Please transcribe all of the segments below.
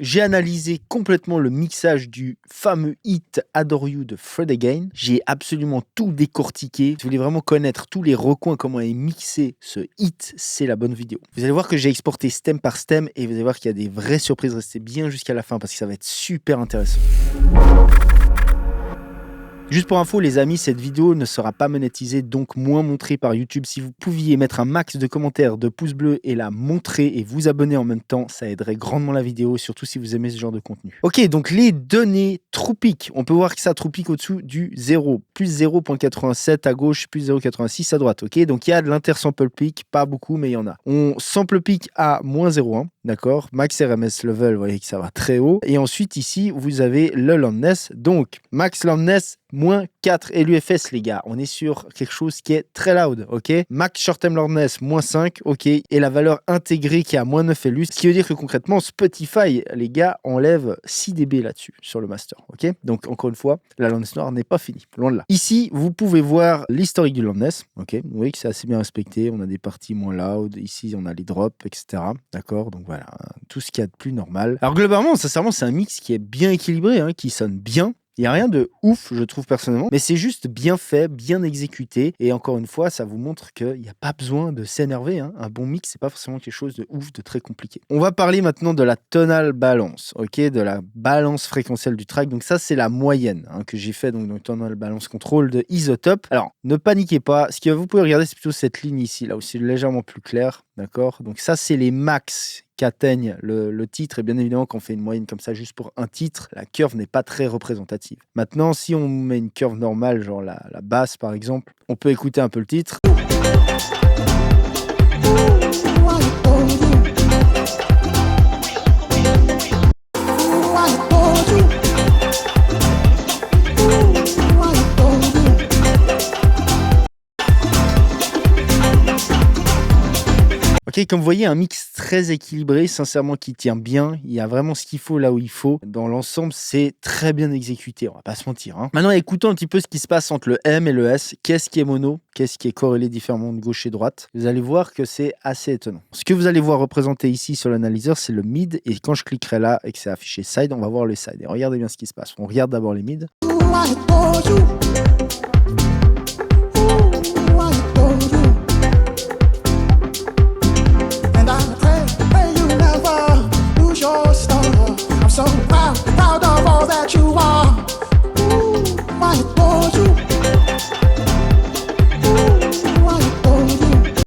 J'ai analysé complètement le mixage du fameux hit Adore You de Fred Again. J'ai absolument tout décortiqué. Si vous voulez vraiment connaître tous les recoins, comment est mixé ce hit, c'est la bonne vidéo. Vous allez voir que j'ai exporté stem par stem et vous allez voir qu'il y a des vraies surprises. Restez bien jusqu'à la fin parce que ça va être super intéressant. Juste pour info, les amis, cette vidéo ne sera pas monétisée, donc moins montrée par YouTube. Si vous pouviez mettre un max de commentaires, de pouces bleus et la montrer et vous abonner en même temps, ça aiderait grandement la vidéo, surtout si vous aimez ce genre de contenu. Ok, donc les données Troupic. On peut voir que ça Troupic au-dessous du 0. Plus 0.87 à gauche, plus 0.86 à droite. Ok, donc il y a de l'intersample peak, pas beaucoup, mais il y en a. On sample peak à moins 0,1. D'accord, max RMS level, vous voyez que ça va très haut. Et ensuite, ici, vous avez le loudness. Donc, max loudness, moins 4. Et l'UFS, les gars, on est sur quelque chose qui est très loud, ok. Max short term loudness, moins 5, ok. Et la valeur intégrée qui est à moins 9 LU. Ce qui veut dire que concrètement, Spotify, les gars, enlève 6 dB là-dessus, sur le master, ok. Donc, encore une fois, la loudness noire n'est pas finie, loin de là. Ici, vous pouvez voir l'historique du loudness, ok. Vous voyez que c'est assez bien respecté. On a des parties moins loud. Ici, on a les drops, etc. D'accord, donc voilà, tout ce qu'il y a de plus normal. Alors globalement, sincèrement, c'est un mix qui est bien équilibré, hein, qui sonne bien. Il n'y a rien de ouf, je trouve personnellement, mais c'est juste bien fait, bien exécuté. Et encore une fois, ça vous montre qu'il n'y a pas besoin de s'énerver, hein. Un bon mix, c'est pas forcément quelque chose de ouf, de très compliqué. On va parler maintenant de la tonal balance, ok, de la balance fréquentielle du track. Donc ça, c'est la moyenne, hein, que j'ai fait donc dans le tonal balance control de Isotope. Alors, ne paniquez pas. Ce que vous pouvez regarder, c'est plutôt cette ligne ici, là où c'est légèrement plus clair, d'accord. Donc ça, c'est les max qu'atteigne le titre, et bien évidemment quand on fait une moyenne comme ça juste pour un titre, la curve n'est pas très représentative. Maintenant, si on met une curve normale, genre la basse par exemple, on peut écouter un peu le titre. Ok, comme vous voyez, un mix très équilibré, sincèrement qui tient bien. Il y a vraiment ce qu'il faut là où il faut. Dans l'ensemble, c'est très bien exécuté, on va pas se mentir, hein. Maintenant, écoutons un petit peu ce qui se passe entre le M et le S. Qu'est-ce qui est mono? Qu'est-ce qui est corrélé différemment de gauche et droite? Vous allez voir que c'est assez étonnant. Ce que vous allez voir représenté ici sur l'analyseur, c'est le mid. Et quand je cliquerai là et que c'est affiché side, on va voir le side. Et regardez bien ce qui se passe. On regarde d'abord les mids.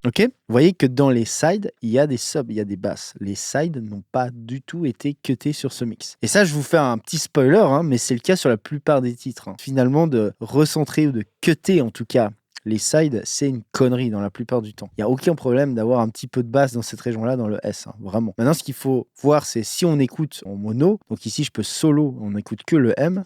Ok, vous voyez que dans les sides, il y a des subs, il y a des basses. Les sides n'ont pas du tout été cutés sur ce mix. Et ça, je vous fais un petit spoiler, hein, mais c'est le cas sur la plupart des titres, hein. Finalement, de recentrer ou de cuter en tout cas les sides, c'est une connerie dans la plupart du temps. Il n'y a aucun problème d'avoir un petit peu de basse dans cette région-là, dans le S, hein, vraiment. Maintenant, ce qu'il faut voir, c'est si on écoute en mono, donc ici, je peux solo, on n'écoute que le M.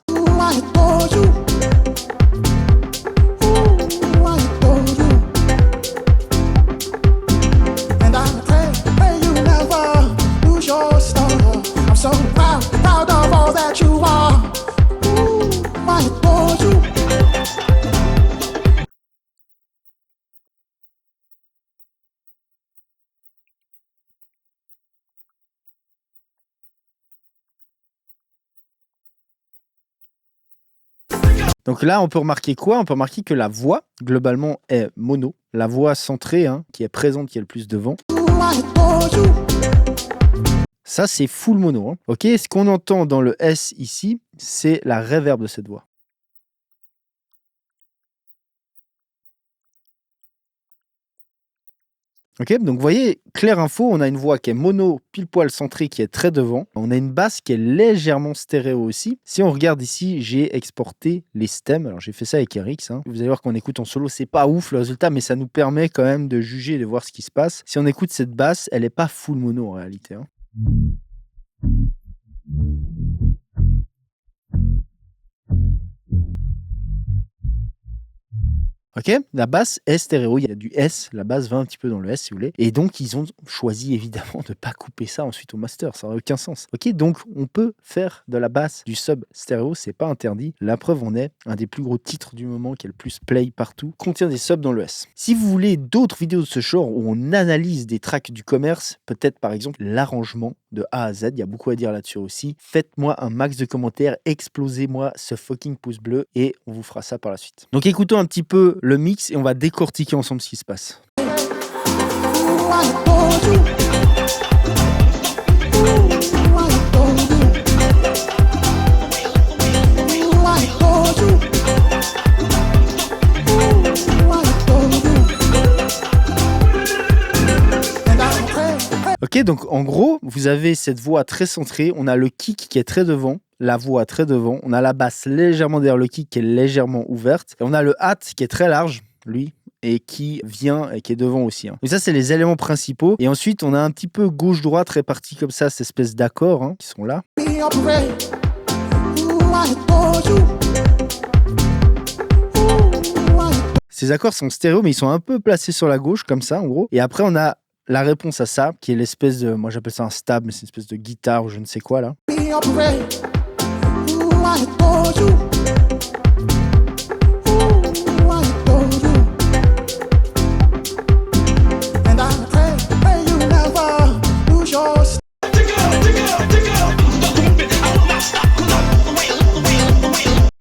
Donc là, on peut remarquer quoi? On peut remarquer que la voix, globalement, est mono. La voix centrée, hein, qui est présente, qui est le plus devant. Ça, c'est full mono, hein. Ok, ce qu'on entend dans le S ici, c'est la reverb de cette voix. Ok, donc vous voyez, claire info, on a une voix qui est mono, pile poil centrée, qui est très devant. On a une basse qui est légèrement stéréo aussi. Si on regarde ici, j'ai exporté les stems. Alors j'ai fait ça avec RX, hein. Vous allez voir qu'on écoute en solo, c'est pas ouf le résultat, mais ça nous permet quand même de juger et de voir ce qui se passe. Si on écoute cette basse, elle est pas full mono en réalité, hein. Ok, la basse est stéréo, il y a du S, la basse va un petit peu dans le S si vous voulez. Et donc ils ont choisi évidemment de ne pas couper ça ensuite au master, ça n'aurait aucun sens. Ok, donc on peut faire de la basse du sub stéréo, c'est pas interdit. La preuve en est, un des plus gros titres du moment qui est le plus play partout, contient des subs dans le S. Si vous voulez d'autres vidéos de ce genre où on analyse des tracks du commerce, peut-être par exemple l'arrangement de A à Z. Il y a beaucoup à dire là-dessus aussi. Faites-moi un max de commentaires, explosez-moi ce fucking pouce bleu et on vous fera ça par la suite. Donc écoutons un petit peu le mix et on va décortiquer ensemble ce qui se passe. Ok, donc en gros, vous avez cette voix très centrée, on a le kick qui est très devant, la voix très devant, on a la basse légèrement derrière le kick qui est légèrement ouverte, et on a le hat qui est très large, lui, et qui vient et qui est devant aussi. Donc ça, c'est les éléments principaux. Et ensuite, on a un petit peu gauche-droite répartis comme ça, cette espèce d'accords qui sont là. Ces accords sont stéréo, mais ils sont un peu placés sur la gauche, comme ça, en gros. Et après, on a la réponse à ça, qui est l'espèce de... Moi, j'appelle ça un stab, mais c'est une espèce de guitare ou je ne sais quoi, là.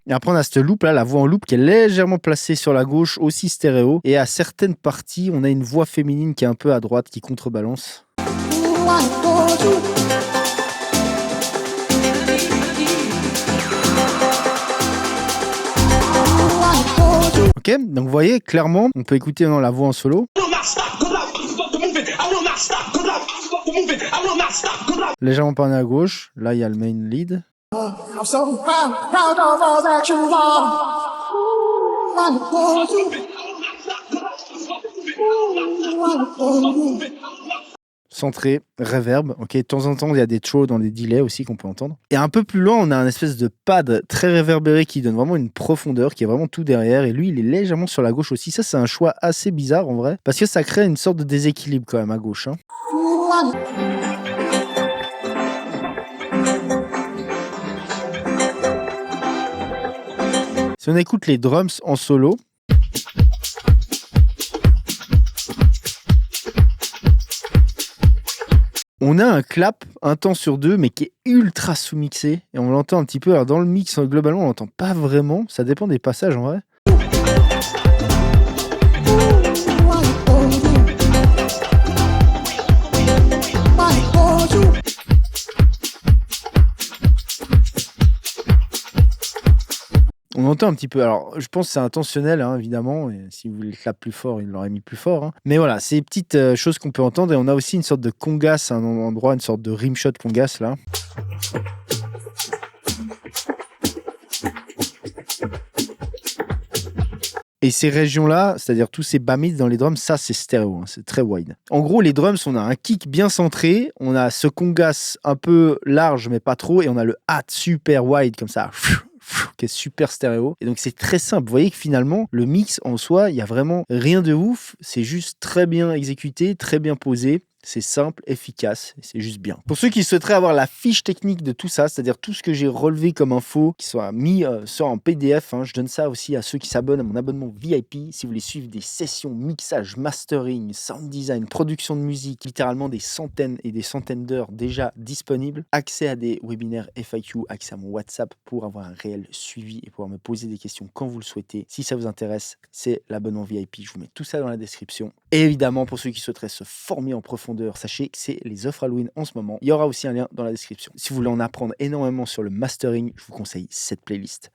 Et après, on a cette loupe là, la voix en loupe qui est légèrement placée sur la gauche, aussi stéréo. Et à certaines parties, on a une voix féminine qui est un peu à droite, qui contrebalance. Ok, donc vous voyez, clairement, on peut écouter la voix en solo. Légèrement parlé à gauche, là il y a le main lead. I'm so proud of all that you are. Centré, reverb, ok, de temps en temps il y a des throws dans les delays aussi qu'on peut entendre. Et un peu plus loin, on a un espèce de pad très réverbéré qui donne vraiment une profondeur, qui est vraiment tout derrière, et lui il est légèrement sur la gauche aussi. Ça c'est un choix assez bizarre en vrai, parce que ça crée une sorte de déséquilibre quand même à gauche. Si on écoute les drums en solo, on a un clap, un temps sur deux, mais qui est ultra sous-mixé. Et on l'entend un petit peu. Alors dans le mix, globalement, on l'entend pas vraiment. Ça dépend des passages en vrai. On entend un petit peu. Alors, je pense que c'est intentionnel, évidemment. Et si vous voulez le clap plus fort, il l'aurait mis plus fort. Mais voilà, c'est des petites choses qu'on peut entendre. Et on a aussi une sorte de congas à un endroit, une sorte de rimshot congas là. Et ces régions-là, c'est-à-dire tous ces bas mids dans les drums, ça c'est stéréo, c'est très wide. En gros, les drums, on a un kick bien centré, on a ce congas un peu large mais pas trop, et on a le hat super wide comme ça, qui est super stéréo. Et donc c'est très simple. Vous voyez que finalement, le mix en soi, il n'y a vraiment rien de ouf, c'est juste très bien exécuté, très bien posé. C'est simple, efficace, et c'est juste bien. Pour ceux qui souhaiteraient avoir la fiche technique de tout ça, c'est-à-dire tout ce que j'ai relevé comme info, qui soit mis soit en PDF, je donne ça aussi à ceux qui s'abonnent à mon abonnement VIP. Si vous voulez suivre des sessions mixage, mastering, sound design, production de musique, littéralement des centaines et des centaines d'heures déjà disponibles, accès à des webinaires FAQ, accès à mon WhatsApp pour avoir un réel suivi et pouvoir me poser des questions quand vous le souhaitez. Si ça vous intéresse, c'est l'abonnement VIP. Je vous mets tout ça dans la description. Et évidemment, pour ceux qui souhaiteraient se former en profondeur, sachez que c'est les offres Halloween en ce moment. Il y aura aussi un lien dans la description. Si vous voulez en apprendre énormément sur le mastering, je vous conseille cette playlist.